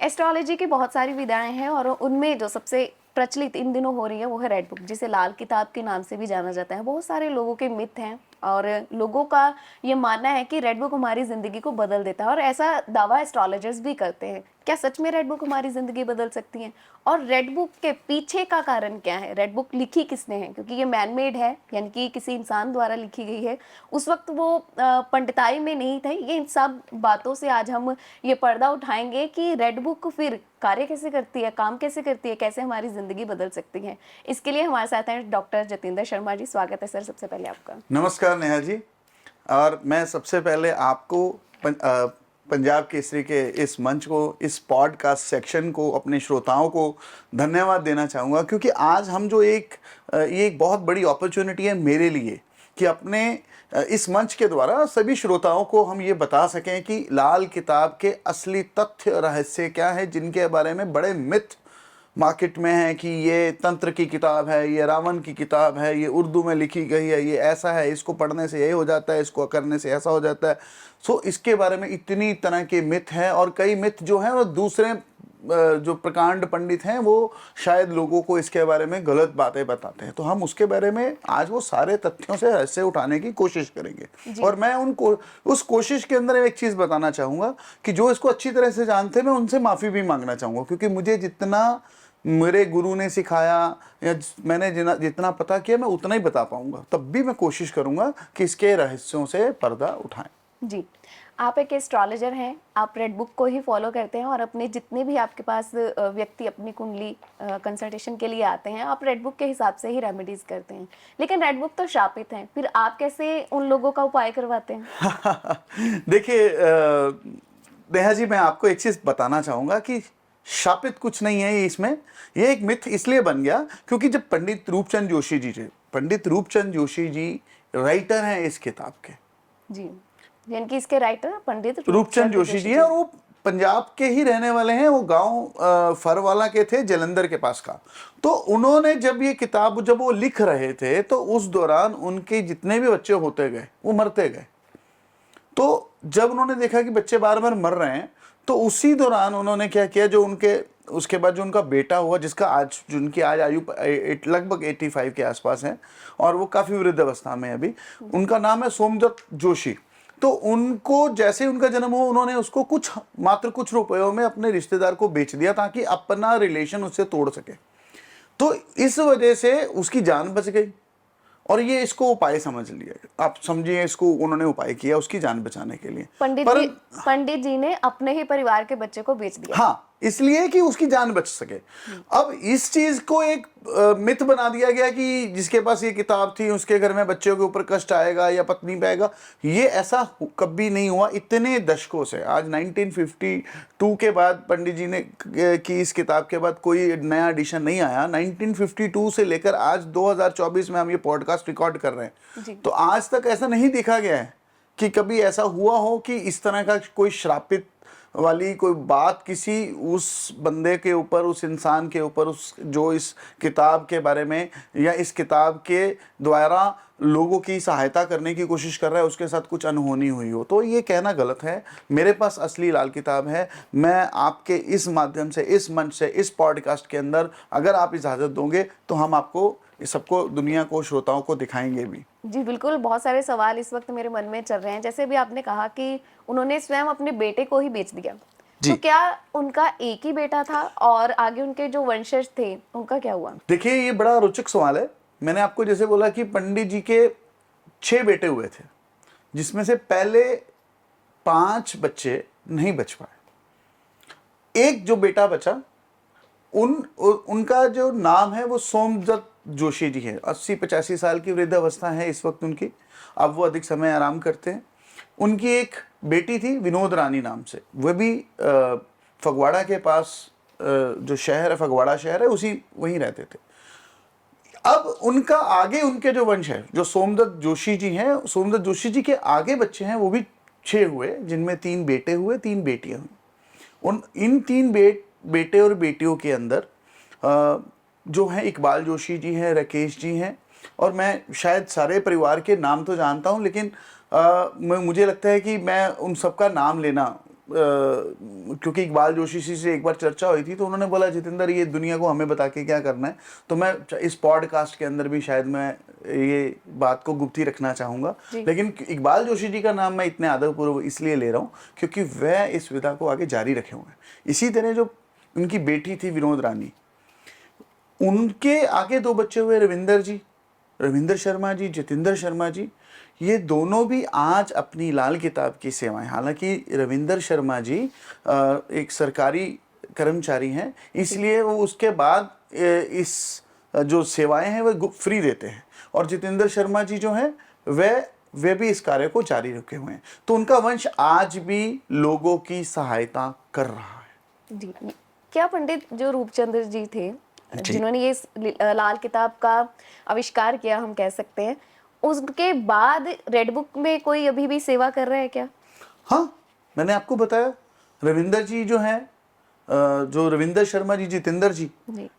Astrology की बहुत सारी विधाएं हैं और उनमें जो सबसे प्रचलित इन दिनों हो रही है वो है रेड बुक, जिसे लाल किताब के नाम से भी जाना जाता है। बहुत सारे लोगों के मिथ हैं और लोगों का ये मानना है कि रेड बुक हमारी ज़िंदगी को बदल देता है और ऐसा दावा एस्ट्रोलॉजर्स भी करते हैं। क्या सच में रेड बुक हमारी ज़िंदगी बदल सकती है? और रेड बुक के पीछे का कारण क्या है? रेड बुक लिखी किसने है? क्योंकि ये मैन मेड है, यानी कि किसी इंसान द्वारा लिखी गई है। उस वक्त वो पंडिताई में नहीं थे। ये इन सब बातों से आज हम ये पर्दा उठाएंगे कि रेड बुक फिर कार्य कैसे करती है, काम कैसे करती है, कैसे हमारी ज़िंदगी बदल सकती है। इसके लिए हमारे साथ हैं डॉक्टर जतिंदर शर्मा जी। स्वागत है सर सबसे पहले आपका। नमस्कार नेहा जी। और मैं सबसे पहले आपको पंजाब केसरी के इस मंच को, इस पॉडकास्ट सेक्शन को, अपने श्रोताओं को धन्यवाद देना चाहूँगा, क्योंकि आज हम जो ये एक बहुत बड़ी अपॉर्चुनिटी है मेरे लिए कि अपने इस मंच के द्वारा सभी श्रोताओं को हम ये बता सकें कि लाल किताब के असली तथ्य रहस्य क्या है, जिनके बारे में बड़े मिथ मार्केट में है कि ये तंत्र की किताब है, ये रावण की किताब है, ये उर्दू में लिखी गई है, ये ऐसा है, इसको पढ़ने से ये हो जाता है, इसको करने से ऐसा हो जाता है। सो इसके बारे में इतनी तरह के मिथ हैं और कई मिथ जो हैं वो दूसरे जो प्रकांड पंडित हैं वो शायद लोगों को इसके बारे में गलत बातें बताते हैं। तो हम उसके बारे में आज वो सारे तथ्यों से रहस्य उठाने की कोशिश करेंगे। और मैं उनको उस कोशिश के अंदर एक चीज़ बताना चाहूँगा कि जो इसको अच्छी तरह से जानते हैं मैं उनसे माफ़ी भी मांगना चाहूँगा, क्योंकि मुझे जितना मेरे गुरु ने सिखाया या मैंने जितना पता किया मैं उतना ही बता पाऊंगा। तब भी मैं कोशिश करूंगा कि इसके रहस्यों से पर्दा उठाएं। जी, आप एक एस्ट्रोलॉजर हैं, आप रेड बुक को ही फॉलो करते हैं और अपने जितने भी आपके पास व्यक्ति अपनी कुंडली कंसल्टेशन के लिए आते हैं, आप रेड बुक के हिसाब से ही रेमेडीज करते हैं। लेकिन रेड बुक तो शापित है, फिर आप कैसे उन लोगों का उपाय करवाते हैं? देखिए नेहा जी, मैं आपको एक चीज़ बताना चाहूँगा कि शापित कुछ नहीं है इसमें। ये एक मिथ इसलिए बन गया क्योंकि जब पंडित रूपचंद जोशी जी थे, पंडित रूपचंद जोशी जी राइटर हैं इस किताब के। जी, यानी कि इसके राइटर पंडित रूपचंद जोशी जी हैं और वो पंजाब के ही रहने वाले हैं। वो गांव फरवाला के थे, जलंधर के पास का। तो उन्होंने जब ये किताब जब वो लिख रहे थे तो उस दौरान उनके जितने भी बच्चे होते गए वो मरते गए। तो जब उन्होंने देखा कि बच्चे बार बार मर रहे हैं तो उसी दौरान उन्होंने क्या किया, जो उनके उसके बाद जो उनका बेटा हुआ, जिनकी आज आयु लगभग 85 के आसपास है और वो काफ़ी वृद्ध अवस्था में है अभी, उनका नाम है सोमदत्त जोशी। तो उनको जैसे ही उनका जन्म हुआ उन्होंने उसको मात्र कुछ रुपयों में अपने रिश्तेदार को बेच दिया ताकि अपना रिलेशन उससे तोड़ सके। तो इस वजह से उसकी जान बच गई और ये इसको उपाय समझ लिया। आप समझिए, इसको उन्होंने उपाय किया उसकी जान बचाने के लिए। पंडित जी ने अपने ही परिवार के बच्चे को बेच दिया। हाँ, इसलिए कि उसकी जान बच सके। अब इस चीज को एक मिथ बना दिया गया कि जिसके पास ये किताब थी उसके घर में बच्चों के ऊपर कष्ट आएगा या पत्नी पे आएगा। ये ऐसा कभी नहीं हुआ इतने दशकों से। आज 1952 के बाद पंडित जी ने की इस किताब के बाद कोई नया एडिशन नहीं आया। 1952 से लेकर आज 2024 में हम ये पॉडकास्ट रिकॉर्ड कर रहे हैं, तो आज तक ऐसा नहीं देखा गया है कि कभी ऐसा हुआ हो कि इस तरह का कोई श्रापित वाली कोई बात किसी उस बंदे के ऊपर, उस इंसान के ऊपर, उस जो इस किताब के बारे में या इस किताब के द्वारा लोगों की सहायता करने की कोशिश कर रहा है, उसके साथ कुछ अनहोनी हुई हो। तो ये कहना गलत है। मेरे पास असली लाल किताब है। मैं आपके इस माध्यम से, इस मंच से, इस पॉडकास्ट के अंदर अगर आप इजाज़त दोगे तो हम आपको सबको, दुनिया को, श्रोताओं को दिखाएंगे भी। जी बिल्कुल, बहुत सारे सवाल इस वक्त मेरे मन में चल रहे हैं। जैसे भी आपने कहा कि उन्होंने स्वयं अपने बेटे को ही बेच दिया, तो क्या उनका एक ही बेटा था और आगे उनके जो वंशज थे उनका क्या हुआ? देखिए, ये बड़ा रोचक सवाल है। मैंने आपको जैसे बोला कि पंडित जी के 6 बेटे हुए थे, जिसमें से पहले 5 बच्चे नहीं बच पाए। एक जो बेटा बचा उनका जो नाम है वो सोमदत्त जोशी जी है। 80-85 साल की वृद्ध अवस्था है इस वक्त उनकी। अब वो अधिक समय आराम करते हैं। उनकी एक बेटी थी विनोद रानी नाम से, वह भी फगवाड़ा के पास जो शहर है, फगवाड़ा शहर है, वहीं रहते थे। अब उनका आगे उनके जो वंश है, जो सोमदत्त जोशी जी हैं, सोमदत्त जोशी जी के आगे बच्चे हैं वो भी 6 हुए, जिनमें 3 बेटे हुए, 3 बेटियां हुई। इन 3 बेटे और बेटियों के अंदर जो है इकबाल जोशी जी हैं, राकेश जी हैं, और मैं शायद सारे परिवार के नाम तो जानता हूं, लेकिन मुझे लगता है कि मैं उन सबका नाम लेना क्योंकि इकबाल जोशी जी से एक बार चर्चा हुई थी तो उन्होंने बोला जितेंद्र ये दुनिया को हमें बता के क्या करना है, तो मैं इस पॉडकास्ट के अंदर भी शायद मैं ये बात को गुप्त ही रखना चाहूँगा, जी। लेकिन इकबाल जोशी जी का नाम मैं इतने आदरपूर्वक इसलिए ले रहा हूँ क्योंकि वह इस विधा को आगे जारी रखे हुए हैं। इसी तरह जो उनकी बेटी थी विनोद रानी, उनके आगे दो बच्चे हुए रविंदर शर्मा जी, जितेंद्र शर्मा जी, ये दोनों भी आज अपनी लाल किताब की सेवाएं, हालांकि रविंदर शर्मा जी एक सरकारी कर्मचारी हैं, इसलिए वो उसके बाद इस जो सेवाएं हैं वह फ्री देते हैं, और जितेंद्र शर्मा जी जो हैं वे भी इस कार्य को जारी रखे हुए हैं, तो उनका वंश आज भी लोगों की सहायता कर रहा है। जी। क्या पंडित जो रूपचंद्र जी थे, जी। जिन्होंने ये लाल किताब का आविष्कार किया, हम कह सकते हैं, उसके बाद रेड बुक में कोई अभी भी सेवा कर रहा है क्या? हाँ, मैंने आपको बताया रविंदर जी जो हैं, जो रविंदर शर्मा जी, जितेंद्र जी,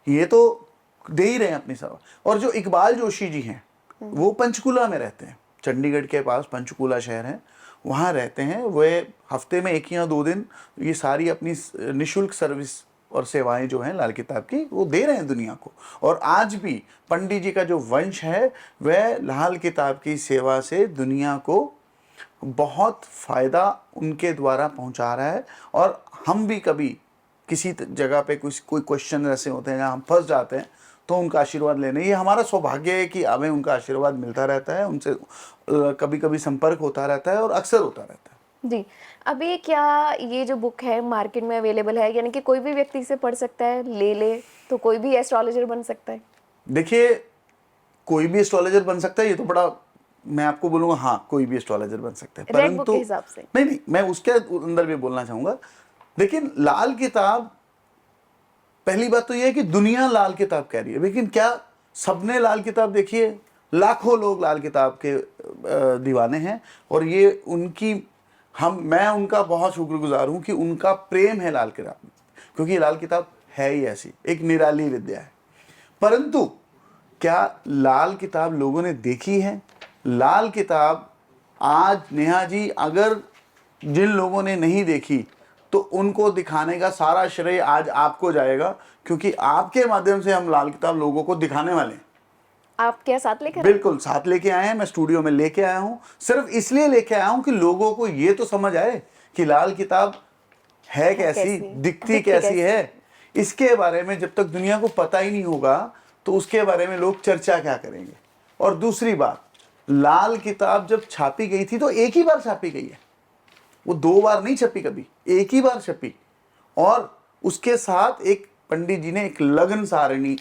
ये तो दे ही रहे हैं अपनी सेवा। और जो इकबाल जोशी जी हैं वो पंचकूला में रहते हैं, चंडीगढ़ के पास पंचकूला शहर है, वहाँ रहते हैं। वे हफ्ते में 1 या 2 दिन ये सारी अपनी निःशुल्क सर्विस और सेवाएं जो हैं लाल किताब की वो दे रहे हैं दुनिया को। और आज भी पंडित जी का जो वंश है वह लाल किताब की सेवा से दुनिया को बहुत फ़ायदा उनके द्वारा पहुंचा रहा है। और हम भी कभी किसी जगह पे कोई क्वेश्चन ऐसे होते हैं जहाँ हम फंस जाते हैं तो उनका आशीर्वाद लेने, ये हमारा सौभाग्य है कि हमें उनका आशीर्वाद मिलता रहता है, उनसे कभी कभी संपर्क होता रहता है और अक्सर होता रहता है। जी। अभी क्या ये जो बुक है मार्केट में अवेलेबल है, यानी कि कोई भी व्यक्ति इसे पढ़ सकता है, ले तो कोई भी एस्ट्रोलॉजर बन सकता है? देखिए, कोई भी एस्ट्रोलॉजर बन सकता है, ये तो बड़ा मैं आपको बोलूँगा, हाँ कोई भी एस्ट्रोलॉजर बन सकता है, रेड बुक के हिसाब से नहीं, मैं उसके अंदर भी बोलना चाहूँगा। लेकिन लाल किताब, पहली बात तो यह है कि दुनिया लाल किताब कह रही है, लेकिन क्या सबने लाल किताब देखी है? लाखों लोग लाल किताब के दीवाने हैं, और ये उनकी मैं उनका बहुत शुक्रगुजार हूँ कि उनका प्रेम है लाल किताब में, क्योंकि लाल किताब है ही ऐसी एक निराली विद्या है। परंतु क्या लाल किताब लोगों ने देखी है? लाल किताब आज नेहा जी, अगर जिन लोगों ने नहीं देखी तो उनको दिखाने का सारा श्रेय आज आपको जाएगा, क्योंकि आपके माध्यम से हम लाल किताब लोगों को दिखाने वाले हैं। आप क्या साथ लेकर? बिल्कुल साथ लेके आए हैं, मैं स्टूडियो में लेके आया हूं, सिर्फ इसलिए लेके आया हूं कि लोगों को ये तो समझ आए कि लाल किताब है कैसी, दिखती कैसी है। इसके बारे में जब तक दुनिया को पता ही नहीं होगा तो उसके बारे में लोग चर्चा क्या करेंगे। और दूसरी बात, लाल किताब जब छापी गई थी तो एक ही बार छापी गई है, वो 2 बार नहीं छपी, कभी एक ही बार छपी। और उसके साथ एक पंडित जी ने एक लग्न सारणी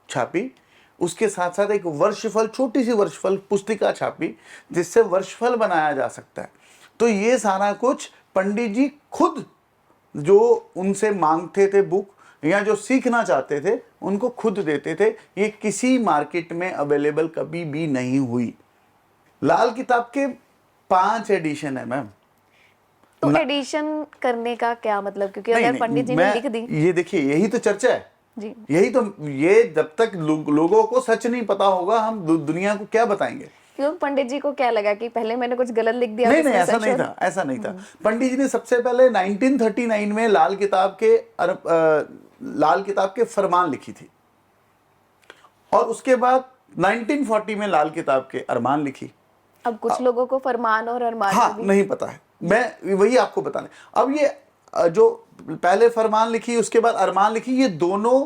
छापी, उसके साथ साथ एक वर्षफल, छोटी सी वर्षफल पुस्तिका छापी, जिससे वर्षफल बनाया जा सकता है। तो ये सारा कुछ पंडित जी खुद जो उनसे मांगते थे बुक, या जो सीखना चाहते थे उनको खुद देते थे। ये किसी मार्केट में अवेलेबल कभी भी नहीं हुई। लाल किताब के 5 एडिशन है मैम। तो एडिशन करने का क्या मतलब? क्योंकि अगर पंडित जी ने लिख दी, ये देखिए, यही तो चर्चा है जी। यही तो, ये जब तक लोगों को सच नहीं पता होगा हम दुनिया को क्या बताएंगे? क्यों पंडित जी को क्या लगा कि पहले मैंने कुछ गलत लिख दिया? नहीं, ऐसा नहीं था। पंडित जी ने सबसे पहले 1939 में लाल किताब के फरमान लिखी थी, और उसके बाद 1940 में लाल किताब के अरमान लिखी। अब कुछ लोगों को फरमान और अरमान हाँ, भी नहीं पता है, मैं वही आपको बताने। अब ये जो पहले फरमान लिखी उसके बाद अरमान लिखी, ये दोनों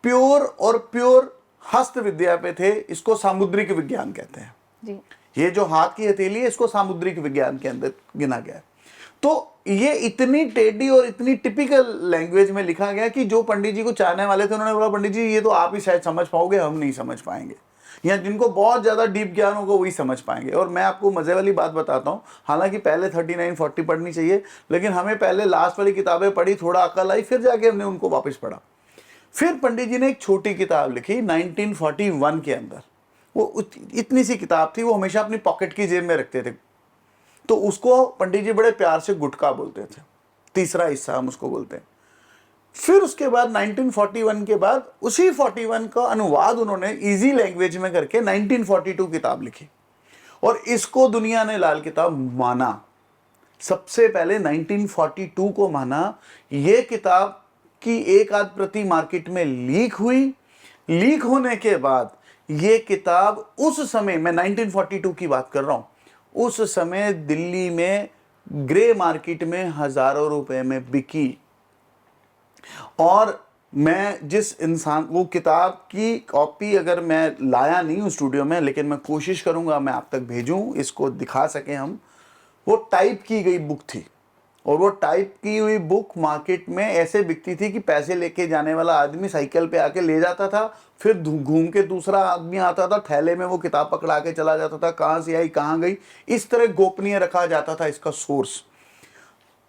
प्योर हस्त विद्या पे थे। इसको सामुद्रिक विज्ञान कहते हैं जी। ये जो हाथ की हथेली है, इसको सामुद्रिक विज्ञान के अंदर गिना गया है। तो ये इतनी टेढ़ी और इतनी टिपिकल लैंग्वेज में लिखा गया कि जो पंडित जी को चाहने वाले थे उन्होंने बोला, पंडित जी ये तो आप ही शायद समझ पाओगे, हम नहीं समझ पाएंगे, या जिनको बहुत ज्यादा डीप ज्ञान होगा वही समझ पाएंगे। और मैं आपको मजे वाली बात बताता हूँ, हालांकि पहले 39-40 पढ़नी चाहिए, लेकिन हमें पहले लास्ट वाली किताबें पढ़ी, थोड़ा अकल आई, फिर जाके हमने उनको वापस पढ़ा। फिर पंडित जी ने एक छोटी किताब लिखी 1941 के अंदर। वो इतनी सी किताब थी, वो हमेशा अपनी पॉकेट की जेब में रखते थे, तो उसको पंडित जी बड़े प्यार से गुटका बोलते थे, तीसरा हिस्सा हम उसको बोलते हैं। फिर उसके बाद 1941 के बाद उसी 41 का अनुवाद उन्होंने इजी लैंग्वेज में करके 1942 किताब लिखी, और इसको दुनिया ने लाल किताब माना। सबसे पहले 1942 को माना। ये किताब की एक आध प्रति मार्केट में लीक हुई। लीक होने के बाद ये किताब उस समय, मैं 1942 की बात कर रहा हूं, उस समय दिल्ली में ग्रे मार्केट में हजारों रुपए में बिकी। और मैं जिस इंसान, वो किताब की कॉपी अगर मैं लाया नहीं हूँ स्टूडियो में, लेकिन मैं कोशिश करूंगा मैं आप तक भेजूं, इसको दिखा सके हम। वो टाइप की गई बुक थी, और वो टाइप की हुई बुक मार्केट में ऐसे बिकती थी कि पैसे लेके जाने वाला आदमी साइकिल पे आके ले जाता था, फिर घूम के दूसरा आदमी आता था, थैले में वो किताब पकड़ा के चला जाता था, कहाँ से आई कहाँ गई, इस तरह गोपनीय रखा जाता था इसका सोर्स।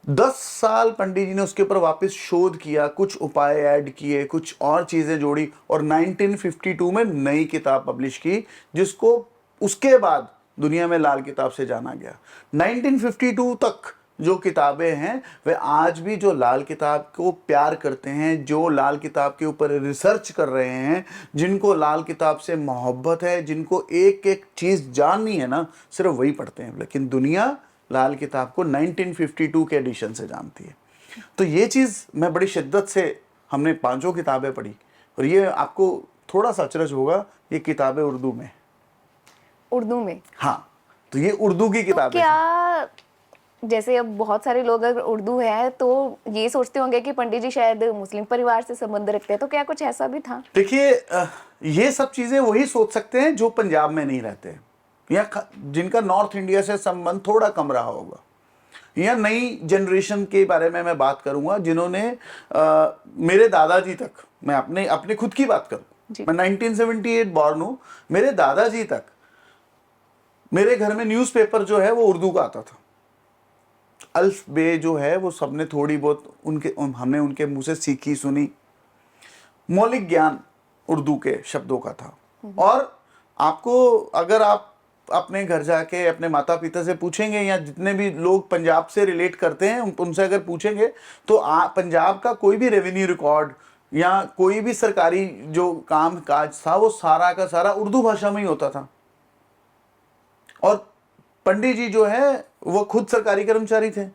10 साल पंडित जी ने उसके ऊपर वापस शोध किया, कुछ उपाय ऐड किए, कुछ और चीजें जोड़ी, और 1952 में नई किताब पब्लिश की, जिसको उसके बाद दुनिया में लाल किताब से जाना गया। 1952 तक जो किताबें हैं वे आज भी जो लाल किताब को प्यार करते हैं, जो लाल किताब के ऊपर रिसर्च कर रहे हैं, जिनको लाल किताब से मोहब्बत है, जिनको एक एक चीज़ जाननी है ना, सिर्फ वही पढ़ते हैं। लेकिन दुनिया लाल किताब को 1952 के एडिशन से जानती है। तो ये चीज़ मैं बड़ी शिद्दत से, हमने 5 किताबें पढ़ी, और ये आपको थोड़ा सा अचरज होगा, ये किताबें उर्दू में। उर्दू में? हाँ, तो ये उर्दू की तो किताबें हैं। क्या, जैसे अब बहुत सारे लोग अगर उर्दू है तो ये सोचते होंगे कि पंडित जी शायद मुस्लिम परिवार से संबंध रखते हैं, तो क्या कुछ ऐसा भी था? देखिए, ये सब चीजें वही सोच सकते हैं जो पंजाब में नहीं रहते, या जिनका नॉर्थ इंडिया से संबंध थोड़ा कम रहा होगा, या नई जनरेशन के बारे में मैं बात करूंगा, जिन्होंने मेरे दादाजी तक, मैं अपने अपने खुद की बात करूं, मैं 1978 बॉर्न हूं, मेरे दादाजी तक मेरे घर में न्यूज़पेपर जो है वो उर्दू का आता था। अल्फ बे जो है वो सबने थोड़ी बहुत हमने उनके मुंह से सीखी सुनी। मौलिक ज्ञान उर्दू के शब्दों का था। और आपको, अगर आप अपने घर जाके अपने माता पिता से पूछेंगे, या जितने भी लोग पंजाब से रिलेट करते हैं उनसे अगर पूछेंगे, तो पंजाब का कोई भी रेवेन्यू रिकॉर्ड या कोई भी सरकारी जो काम काज था, वो सारा का सारा उर्दू भाषा में ही होता था। और पंडित जी जो है वो खुद सरकारी कर्मचारी थे।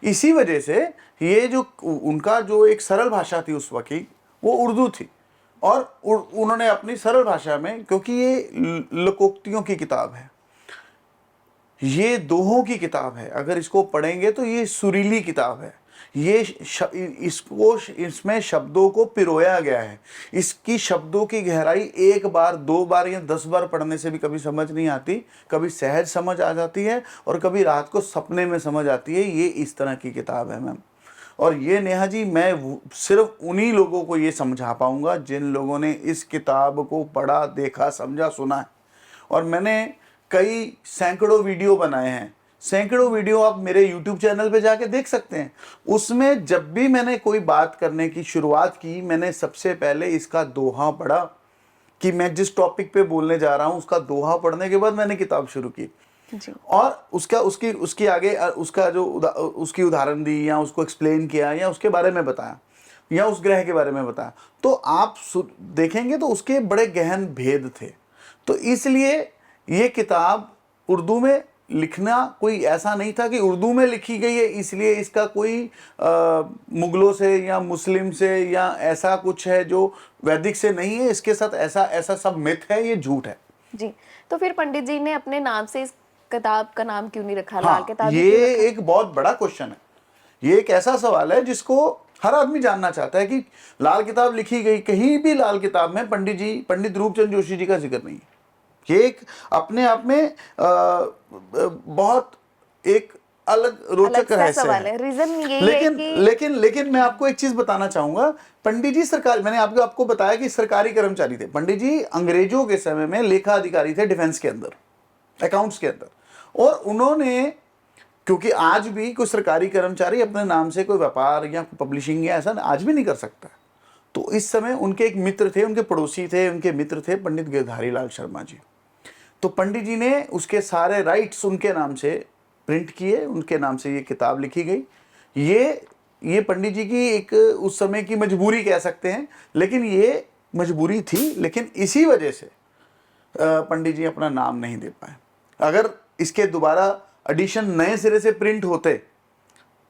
इसी वजह से ये जो उनका जो एक सरल भाषा थी उस वक्त की, वो उर्दू थी। और उन्होंने अपनी सरल भाषा में, क्योंकि ये लोकोक्तियों की किताब है, ये दोहों की किताब है, अगर इसको पढ़ेंगे तो ये सुरीली किताब है। ये इसमें शब्दों को पिरोया गया है। इसकी शब्दों की गहराई एक बार, 2 बार या 10 बार पढ़ने से भी कभी समझ नहीं आती। कभी सहज समझ आ जाती है, और कभी रात को सपने में समझ आती है। ये इस तरह की किताब है मैम। और ये नेहा जी, मैं सिर्फ उन्हीं लोगों को ये समझा पाऊंगा जिन लोगों ने इस किताब को पढ़ा, देखा, समझा, सुना है। और मैंने कई सैकड़ों वीडियो बनाए हैं। सैकड़ों वीडियो आप मेरे YouTube चैनल पे जाके देख सकते हैं। उसमें जब भी मैंने कोई बात करने की शुरुआत की, मैंने सबसे पहले इसका दोहा पढ़ा कि मैं जिस टॉपिक पे बोलने जा रहा हूँ, उसका दोहा पढ़ने के बाद मैंने किताब शुरू की। जी। और उसकी आगे उसका जो उसकी उदाहरण दी, या उसको एक्सप्लेन किया, या उसके बारे में बताया, या उस ग्रह के बारे में बताया, तो आप देखेंगे तो उसके बड़े गहन भेद थे। तो इसलिए ये किताब उर्दू में लिखना कोई ऐसा नहीं था कि उर्दू में लिखी गई है इसलिए इसका कोई मुगलों से या मुस्लिम से या ऐसा कुछ है जो वैदिक से नहीं है। इसके साथ ऐसा सब मिथ है, ये झूठ है। जी, तो फिर पंडित जी ने अपने नाम से इस किताब का नाम क्यों नहीं रखा? हाँ, लाल किताब ये एक बहुत बड़ा क्वेश्चन है। ये एक ऐसा सवाल है जिसको हर आदमी जानना चाहता है कि लाल किताब लिखी गई, कहीं भी लाल किताब में पंडित रूपचंद जोशी जी का जिक्र नहीं है। ये एक अपने आप में बहुत एक अलग रोचक रहस्य है। रीजन यही है कि लेकिन मैं आपको एक चीज बताना चाहूंगा। पंडित जी मैंने आपको बताया कि सरकारी कर्मचारी थे। पंडित जी अंग्रेजों के समय में लेखा अधिकारी थे, डिफेंस के अंदर, अकाउंट्स के अंदर। और उन्होंने, क्योंकि आज भी कोई सरकारी कर्मचारी अपने नाम से कोई व्यापार या पब्लिशिंग या ऐसा आज भी नहीं कर सकता, तो इस समय उनके एक मित्र थे, उनके पड़ोसी थे, उनके मित्र थे पंडित गिरधारी लाल शर्मा जी। तो पंडित जी ने उसके सारे राइट्स उनके नाम से प्रिंट किए, उनके नाम से ये किताब लिखी गई। ये पंडित जी की एक उस समय की मजबूरी कह सकते हैं, लेकिन ये मजबूरी थी। लेकिन इसी वजह से पंडित जी अपना नाम नहीं दे पाए। अगर इसके दोबारा एडिशन नए सिरे से प्रिंट होते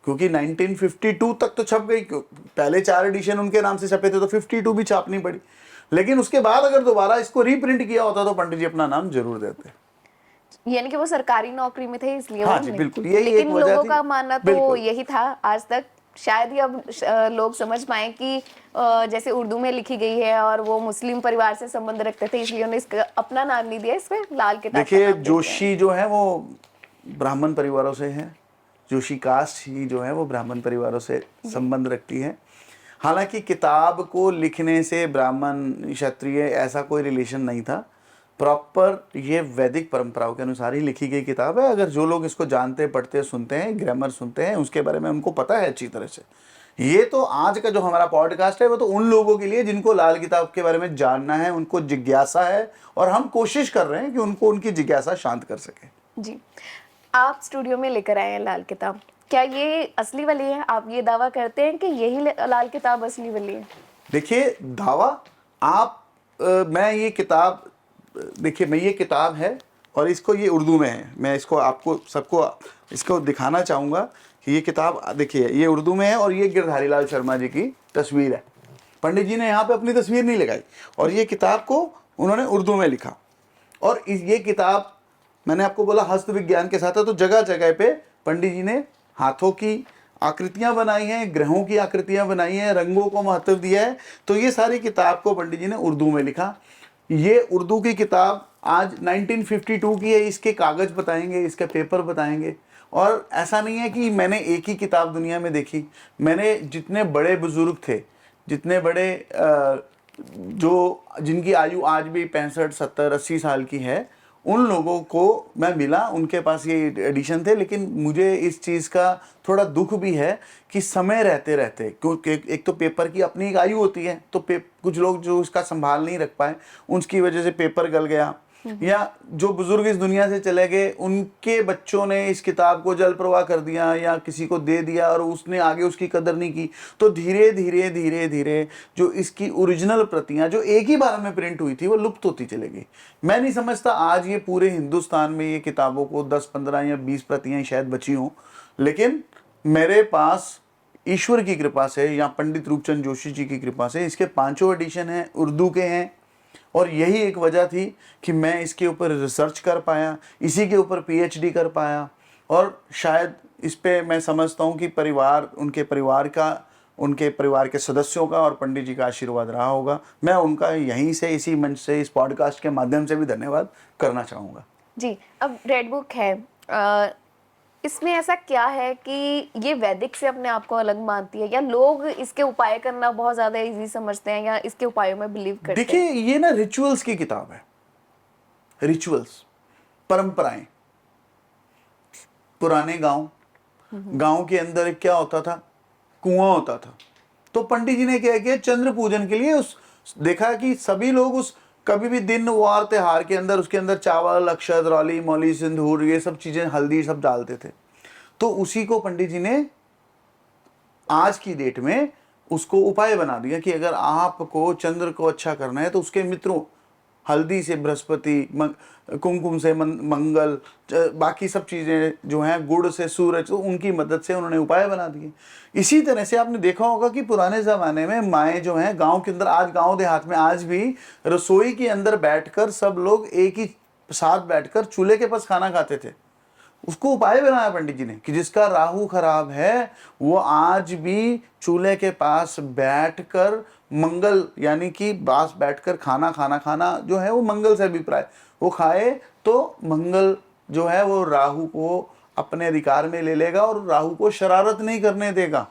क्योंकि 1952 तक तो छप गई, पहले 4 एडिशन उनके नाम से छपे थे तो 52 भी छापनी पड़ी, लेकिन उसके बाद अगर दोबारा इसको रीप्रिंट किया होता तो पंडित जी अपना नाम जरूर देते। यानी कि वो सरकारी नौकरी में थे इसलिए हाँ वो जी, नहीं। बिल्कुल, यही लेकिन एक वजह लोगों थी। का मानना तो बिल्कुल। यही था आज तक, शायद ही अब लोग समझ पाए कि जैसे उर्दू में लिखी गई है और वो मुस्लिम परिवार से संबंध रखते थे, इसलिए उन्हें इसका अपना नाम नहीं दिया, इसमें लाल किताब का देखिए, नाम दे दिया। जोशी जो है वो ब्राह्मण परिवारों से है, जोशी कास्ट ही जो है वो ब्राह्मण परिवारों से संबंध रखती है। हालांकि किताब को लिखने से ब्राह्मण क्षत्रिय ऐसा कोई रिलेशन नहीं था, प्रॉपर ये वैदिक परंपराओं के अनुसार ही लिखी गई किताब है। अगर जो लोग इसको जानते, पढ़ते, सुनते हैं, ग्रामर सुनते हैं, उसके बारे में उनको पता है अच्छी तरह से। ये तो आज का जो हमारा पॉडकास्ट है वो तो उन लोगों के लिए जिनको लाल किताब के बारे में जानना है, उनको जिज्ञासा है, और हम कोशिश कर रहे हैं कि उनको उनकी जिज्ञासा शांत कर सके। जी, आप स्टूडियो में लेकर आए हैं लाल किताब, क्या ये असली वाली है? आप ये दावा करते हैं कि यही लाल किताब असली वाली है? देखिए, दावा मैं ये किताब देखिए, मैं ये किताब है और इसको ये उर्दू में है, मैं इसको आपको सबको इसको दिखाना चाहूँगा कि ये किताब देखिए, ये उर्दू में है और ये गिरधारी लाल शर्मा जी की तस्वीर है। पंडित जी ने यहाँ पे अपनी तस्वीर नहीं लगाई और ये किताब को उन्होंने उर्दू में लिखा। और ये किताब मैंने आपको बोला हस्त विज्ञान के साथ है, तो जगह जगह पे पंडित जी ने हाथों की आकृतियां बनाई हैं, ग्रहों की आकृतियां बनाई हैं, रंगों को महत्व दिया है। तो ये सारी किताब को पंडित जी ने उर्दू में लिखा। ये उर्दू की किताब आज 1952 की है। इसके कागज़ बताएंगे, इसके पेपर बताएंगे। और ऐसा नहीं है कि मैंने एक ही किताब दुनिया में देखी, मैंने जितने बड़े बुजुर्ग थे, जितने बड़े जो जिनकी आयु आज भी 65, 70, 80 साल की है, उन लोगों को मैं मिला, उनके पास ये एडिशन थे। लेकिन मुझे इस चीज़ का थोड़ा दुख भी है कि समय रहते रहते, क्योंकि एक तो पेपर की अपनी एक आयु होती है, तो कुछ लोग जो इसका संभाल नहीं रख पाए, उसकी वजह से पेपर गल गया, या जो बुजुर्ग इस दुनिया से चले गए उनके बच्चों ने इस किताब को जल प्रवाह कर दिया या किसी को दे दिया और उसने आगे उसकी कदर नहीं की। तो धीरे धीरे धीरे धीरे जो इसकी ओरिजिनल प्रतियां जो एक ही बार में प्रिंट हुई थी वो लुप्त होती चली गई। मैं नहीं समझता आज ये पूरे हिंदुस्तान में ये किताबों को 10, 15 या 20 प्रतियां शायद बची हों, लेकिन मेरे पास ईश्वर की कृपा से या पंडित रूपचंद जोशी जी की कृपा से इसके 5 एडिशन हैं, उर्दू के हैं। और यही एक वजह थी कि मैं इसके ऊपर रिसर्च कर पाया, इसी के ऊपर पीएचडी कर पाया। और शायद इस पे मैं समझता हूँ कि उनके परिवार के सदस्यों का और पंडित जी का आशीर्वाद रहा होगा। मैं उनका यहीं से, इसी मंच से, इस पॉडकास्ट के माध्यम से भी धन्यवाद करना चाहूँगा। जी, अब रेड बुक है, इसमें ऐसा क्या है कि ये वैदिक से अपने आप को अलग मानती है, या लोग इसके उपाय करना बहुत ज़्यादा इजी समझते हैं या इसके उपायों में बिलीव करते हैं? देखिए, ये ना रिचुअल्स की किताब है, रिचुअल्स, परंपराएं। पुराने गांव के अंदर क्या होता था, कुआं होता था। तो पंडित जी ने क्या किया, चंद्र पूजन के लिए देखा कि सभी लोग कभी भी दिन वार त्योहार के अंदर उसके अंदर चावल, अक्षत, रौली, मौली, सिंदूर, ये सब चीजें, हल्दी सब डालते थे। तो उसी को पंडित जी ने आज की डेट में उसको उपाय बना दिया कि अगर आपको चंद्र को अच्छा करना है तो उसके मित्रों, हल्दी से बृहस्पति, कुमकुम से मंगल, बाकी सब चीज़ें जो हैं, गुड़ से सूरज, तो उनकी मदद से उन्होंने उपाय बना दिए। इसी तरह से आपने देखा होगा कि पुराने ज़माने में माएँ जो हैं गांव के अंदर, आज गांव देहात में आज भी रसोई के अंदर बैठकर सब लोग एक ही साथ बैठकर चूल्हे के पास खाना खाते थे। उसको उपाय बनाया पंडित जी ने कि जिसका राहु खराब है वो आज भी चूल्हे के पास बैठकर मंगल, यानी कि पास बैठकर खाना जो है वो मंगल से अभिप्राय, वो खाए तो मंगल जो है वो राहु को अपने अधिकार में ले लेगा और राहु को शरारत नहीं करने देगा।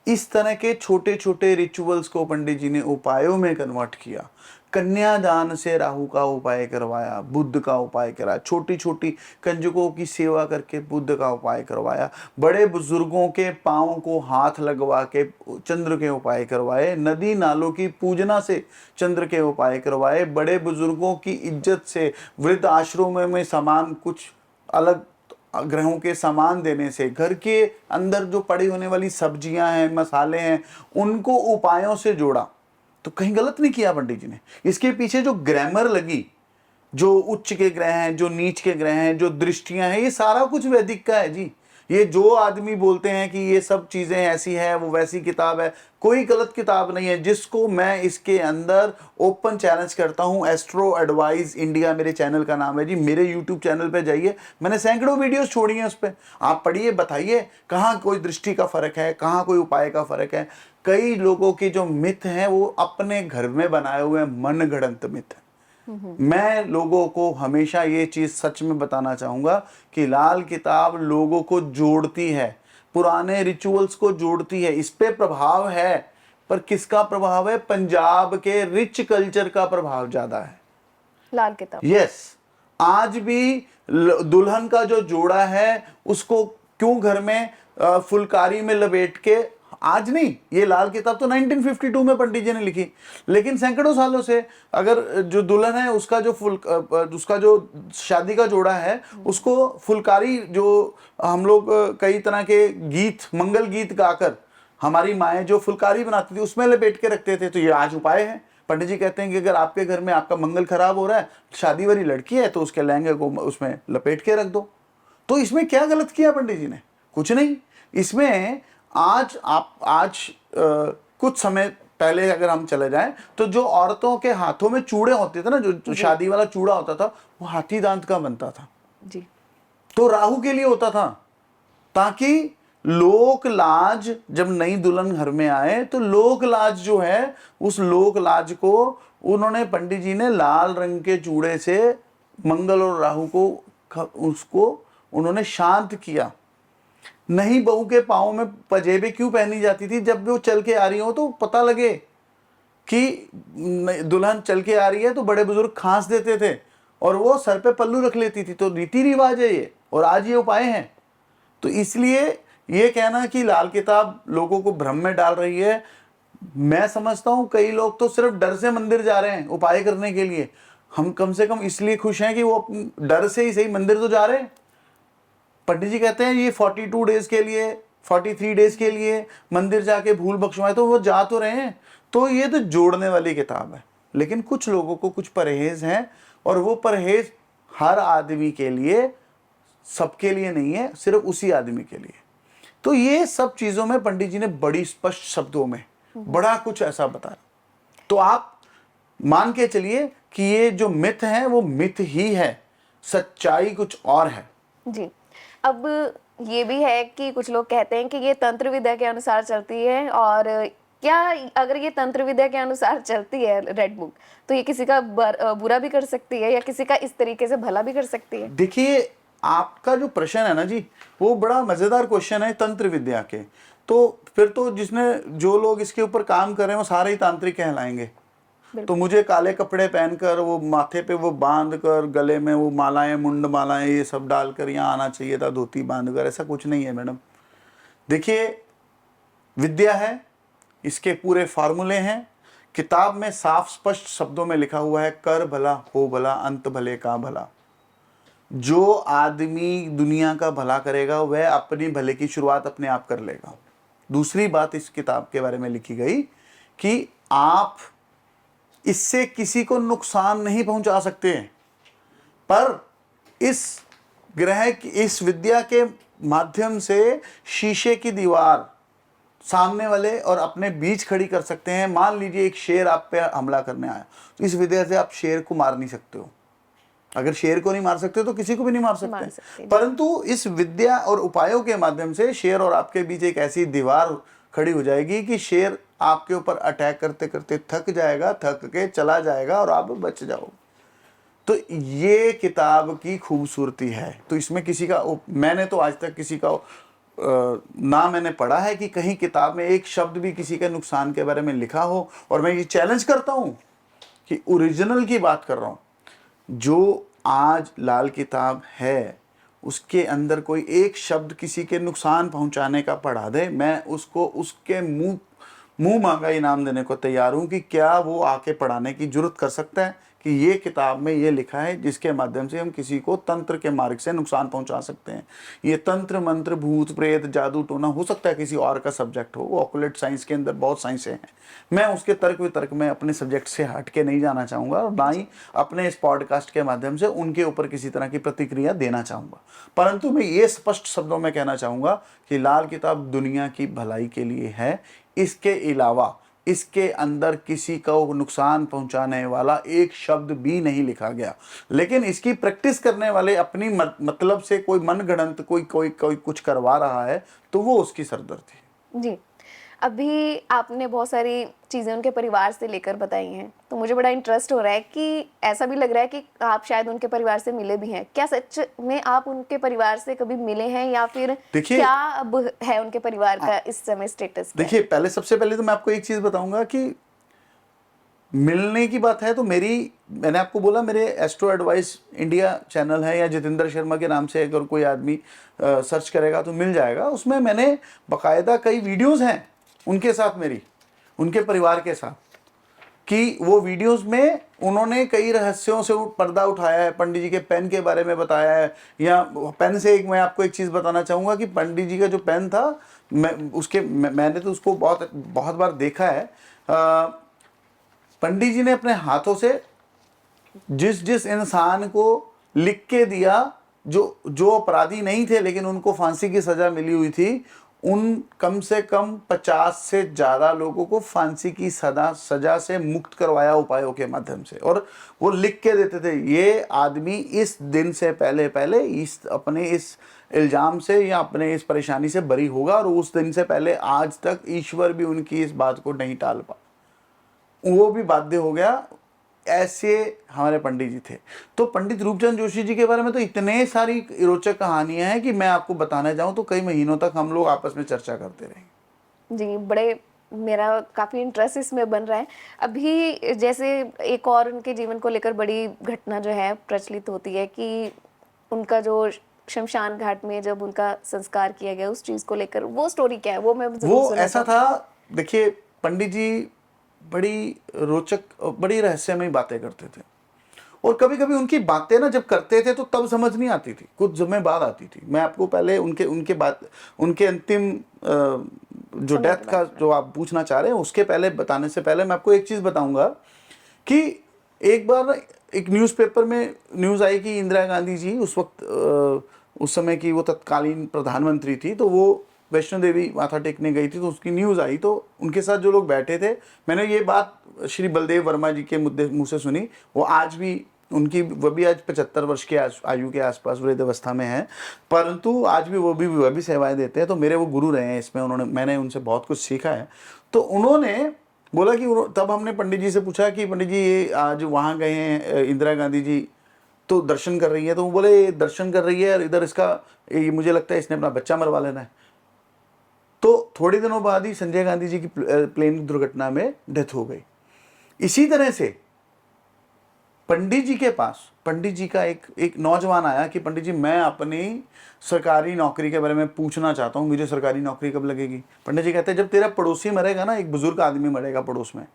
इस तरह के छोटे छोटे रिचुअल्स को पंडित जी ने उपायों में कन्वर्ट किया। कन्यादान से राहु का उपाय करवाया, बुध का उपाय कराया, छोटी छोटी कंजकों की सेवा करके बुध का उपाय करवाया, बड़े बुजुर्गों के पाँव को हाथ लगवा के चंद्र के उपाय करवाए, नदी नालों की पूजना से चंद्र के उपाय करवाए, बड़े बुजुर्गों की इज्जत से वृद्ध आश्रमों में सामान, कुछ अलग ग्रहों के सामान देने से, घर के अंदर जो पड़ी होने वाली सब्जियां हैं, मसाले हैं, उनको उपायों से जोड़ा। तो कहीं गलत नहीं किया पंडित जी ने। इसके पीछे जो ग्रामर लगी, जो उच्च के ग्रह हैं, जो नीच के ग्रह हैं, जो दृष्टियां हैं, ये सारा कुछ वैदिक का है जी। ये जो आदमी बोलते हैं कि ये सब चीजें ऐसी है, वो वैसी किताब है, कोई गलत किताब नहीं है। जिसको मैं इसके अंदर ओपन चैलेंज करता हूं, एस्ट्रो एडवाइस इंडिया मेरे चैनल का नाम है जी। मेरे यूट्यूब चैनल पे जाइए, मैंने सैकड़ों वीडियोस छोड़ी हैं उस पर, आप पढ़िए, बताइए कहाँ कोई दृष्टि का फर्क है, कहाँ कोई उपाय का फर्क है। कई लोगों की जो मिथ हैं वो अपने घर में बनाए हुए मन गढ़ंत मिथ है। मैं लोगों को हमेशा ये चीज सच में बताना चाहूंगा कि लाल किताब लोगों को जोड़ती है, पुराने रिचुअल्स को जोड़ती है, इस पे प्रभाव है। पर किसका प्रभाव है? पंजाब के रिच कल्चर का प्रभाव ज्यादा है लाल किताब। यस। आज भी दुल्हन का जो जोड़ा है उसको क्यों घर में फुलकारी में लपेट के, आज नहीं, ये लाल किताब तो 1952 में पंडित जी ने लिखी, लेकिन सैकड़ों सालों से अगर जो दुल्हन है उसका जो शादी का जोड़ा है उसको फुलकारी, जो हम लोग कई तरह के गीत, मंगल गीत गाकर हमारी माएँ जो फुलकारी बनाती थी उसमें लपेट के रखते थे। तो ये आज उपाय है। पंडित जी कहते हैं कि अगर आपके घर में आपका मंगल खराब हो रहा है, शादी वाली लड़की है, तो उसके लहंगे को उसमें लपेट के रख दो। तो इसमें क्या गलत किया पंडित जी ने? कुछ नहीं। इसमें कुछ समय पहले अगर हम चले जाएं तो जो औरतों के हाथों में चूड़े होते थे ना, जो शादी वाला चूड़ा होता था, वो हाथी दांत का बनता था जी। तो राहु के लिए होता था, ताकि लोक लाज, जब नई दुल्हन घर में आए तो लोक लाज जो है, उस लोक लाज को उन्होंने, पंडित जी ने लाल रंग के चूड़े से मंगल और राहु को उसको उन्होंने शांत किया। नहीं बहू के पाँव में पजेबे क्यों पहनी जाती थी? जब वो चल के आ रही हो तो पता लगे कि दुल्हन चल के आ रही है, तो बड़े बुजुर्ग खांस देते थे और वो सर पे पल्लू रख लेती थी। तो रीति रिवाज है ये, और आज ये उपाय हैं। तो इसलिए ये कहना कि लाल किताब लोगों को भ्रम में डाल रही है, मैं समझता हूं कई लोग तो सिर्फ डर से मंदिर जा रहे हैं उपाय करने के लिए। हम कम से कम इसलिए खुश हैं कि वो डर से ही सही मंदिर तो जा रहे हैं। पंडित जी कहते हैं ये 42 डेज के लिए, 43 डेज के लिए मंदिर जाके भूल बख्शवाए, तो वो जा तो रहे हैं। तो ये तो जोड़ने वाली किताब है। लेकिन कुछ लोगों को कुछ परहेज हैं, और वो परहेज हर आदमी के लिए, सबके लिए नहीं है, सिर्फ उसी आदमी के लिए। तो ये सब चीजों में पंडित जी ने बड़ी स्पष्ट शब्दों में बड़ा कुछ ऐसा बताया। तो आप मान के चलिए कि ये जो मिथ है वो मिथ ही है, सच्चाई कुछ और है जी। अब ये भी है कि कुछ लोग कहते हैं कि ये तंत्र विद्या के अनुसार चलती है, और क्या अगर ये तंत्र विद्या के अनुसार चलती है रेड बुक, तो ये किसी का बुरा भी कर सकती है या किसी का इस तरीके से भला भी कर सकती है? देखिए, आपका जो प्रश्न है ना जी, वो बड़ा मजेदार क्वेश्चन है तंत्र विद्या के। तो फिर तो जो लोग इसके ऊपर काम कर रहे हैं वो सारे ही तांत्रिक कहलाएंगे। तो मुझे काले कपड़े पहनकर, वो माथे पे वो बांध कर, गले में वो मालाएं, मुंड मालाएं, ये सब डालकर यहाँ आना चाहिए था, धोती बांधकर, ऐसा कुछ नहीं है मैडम। देखिए, विद्या है, इसके पूरे फार्मूले हैं। किताब में साफ स्पष्ट शब्दों में लिखा हुआ है, कर भला हो भला, अंत भले का भला। जो आदमी दुनिया का भला करेगा वह अपनी भले की शुरुआत अपने आप कर लेगा। दूसरी बात इस किताब के बारे में लिखी गई कि आप इससे किसी को नुकसान नहीं पहुंचा सकते, पर इस विद्या के माध्यम से शीशे की दीवार सामने वाले और अपने बीच खड़ी कर सकते हैं। मान लीजिए एक शेर आप पे हमला करने आया, तो इस विद्या से आप शेर को मार नहीं सकते हो। अगर शेर को नहीं मार सकते तो किसी को भी नहीं मार सकते। परंतु इस विद्या और उपायों के माध्यम से शेर और आपके बीच एक ऐसी दीवार खड़ी हो जाएगी कि शेर आपके ऊपर अटैक करते करते थक जाएगा, थक के चला जाएगा और आप बच जाओ। तो ये किताब की खूबसूरती है। तो इसमें किसी का, मैंने तो आज तक किसी का ना मैंने पढ़ा है कि कहीं किताब में एक शब्द भी किसी के नुकसान के बारे में लिखा हो। और मैं ये चैलेंज करता हूं कि ओरिजिनल की बात कर रहा हूं, जो आज लाल किताब है उसके अंदर कोई एक शब्द किसी के नुकसान पहुंचाने का पढ़ा दे, मैं उसको उसके मुंह मांगा इनाम देने को तैयार हूं कि क्या वो आके पढ़ाने की जरूरत कर सकता है कि ये किताब में ये लिखा है जिसके माध्यम से हम किसी को तंत्र के मार्ग से नुकसान पहुंचा सकते हैं। ये तंत्र मंत्र भूत प्रेत जादू टोना हो सकता है किसी और का सब्जेक्ट हो, वो ऑकुलेट साइंस के अंदर बहुत साइंसें हैं। मैं उसके तर्क वितर्क में अपने सब्जेक्ट से हट के नहीं जाना चाहूँगा और ना ही अपने इस पॉडकास्ट के माध्यम से उनके ऊपर किसी तरह की प्रतिक्रिया देना चाहूँगा। परंतु मैं ये स्पष्ट शब्दों में कहना चाहूँगा कि लाल किताब दुनिया की भलाई के लिए है। इसके अलावा इसके अंदर किसी को नुकसान पहुंचाने वाला एक शब्द भी नहीं लिखा गया। लेकिन इसकी प्रैक्टिस करने वाले अपनी मतलब से कोई मनगढ़ंत कोई कुछ करवा रहा है तो वो उसकी सरदर्दी। जी, अभी आपने बहुत सारी चीज़ें उनके परिवार से लेकर बताई हैं, तो मुझे बड़ा इंटरेस्ट हो रहा है कि ऐसा भी लग रहा है कि आप शायद उनके परिवार से मिले भी हैं। क्या सच में आप उनके परिवार से कभी मिले हैं, या फिर क्या अब है उनके परिवार का इस समय स्टेटस? देखिए, सबसे पहले तो मैं आपको एक चीज़ बताऊंगा कि मिलने की बात है तो मैंने आपको बोला मेरे एस्ट्रो एडवाइस इंडिया चैनल है, या जितेंद्र शर्मा के नाम से अगर कोई आदमी सर्च करेगा तो मिल जाएगा। उसमें मैंने बाकायदा कई वीडियोस हैं उनके साथ, मेरी उनके परिवार के साथ, कि वो वीडियोस में उन्होंने कई रहस्यों से पर्दा उठाया है, पंडित जी के पेन के बारे में बताया है। या पेन से मैं आपको एक चीज़ बताना चाहूँगा कि पंडित जी का जो पेन था, मैंने तो उसको बहुत बहुत बार देखा है। पंडित जी ने अपने हाथों से जिस इंसान को लिख के दिया, जो अपराधी नहीं थे लेकिन उनको फांसी की सजा मिली हुई थी, उन कम से कम 50 से ज़्यादा लोगों को फांसी की सजा से मुक्त करवाया उपायों के माध्यम से। और वो लिख के देते थे ये आदमी इस दिन से पहले अपने इस इल्ज़ाम से या अपने इस परेशानी से बरी होगा, और उस दिन से पहले आज तक ईश्वर भी उनकी इस बात को नहीं टाल पा, वो भी बाध्य हो गया। ऐसे हमारे पंडित जी थे। तो पंडित रूपचंद जोशी जी के बारे में तो इतने सारी रोचक कहानियां हैं कि मैं आपको बताने जाऊं तो कई महीनों तक हम लोग आपस में चर्चा करते रहेंगे। जी, बड़े मेरा काफ़ी इंटरेस्ट इसमें बन रहा है। अभी जैसे एक और उनके जीवन को लेकर बड़ी घटना जो है प्रचलित होती है कि उनका जो शमशान घाट में जब उनका संस्कार किया गया, उस चीज़ को लेकर वो स्टोरी क्या है? वो मैं ज़रूर वो सुनना ऐसा था, देखिए पंडित जी बड़ी रोचक, बड़ी रहस्यमयी बातें करते थे। और कभी कभी उनकी बातें ना जब करते थे तो तब समझ नहीं आती थी, कुछ समय बाद आती थी। मैं आपको पहले उनके अंतिम जो डेथ का जो आप पूछना चाह रहे हैं उसके पहले बताने से पहले मैं आपको एक चीज़ बताऊंगा कि एक बार एक न्यूज़पेपर में न्यूज़ आई कि इंदिरा गांधी जी उस समय की वो तत्कालीन प्रधानमंत्री थी, तो वो वैष्णो देवी माथा टेकने गई थी, तो उसकी न्यूज़ आई। तो उनके साथ जो लोग बैठे थे, मैंने ये बात श्री बलदेव वर्मा जी के मुंह से सुनी। वो आज भी वो भी आज 75 वर्ष के आयु के आसपास वृद्ध अवस्था में है, परंतु आज भी वह भी सेवाएं देते हैं। तो मेरे वो गुरु रहे हैं इसमें, मैंने उनसे बहुत कुछ सीखा है। तो उन्होंने बोला कि तब हमने पंडित जी से पूछा कि पंडित जी ये आज वहाँ गए हैं इंदिरा गांधी जी तो दर्शन कर रही है, तो वो बोले दर्शन कर रही है और इधर मुझे लगता है इसने अपना बच्चा मरवा लेना है। तो थोड़े दिनों बाद ही संजय गांधी जी की प्लेन दुर्घटना में डेथ हो गई। इसी तरह से पंडित जी के पास पंडित जी का एक नौजवान आया कि पंडित जी मैं अपनी सरकारी नौकरी के बारे में पूछना चाहता हूँ, मुझे सरकारी नौकरी कब लगेगी। पंडित जी कहते हैं जब तेरा पड़ोसी मरेगा ना, एक बुजुर्ग आदमी मरेगा पड़ोस में,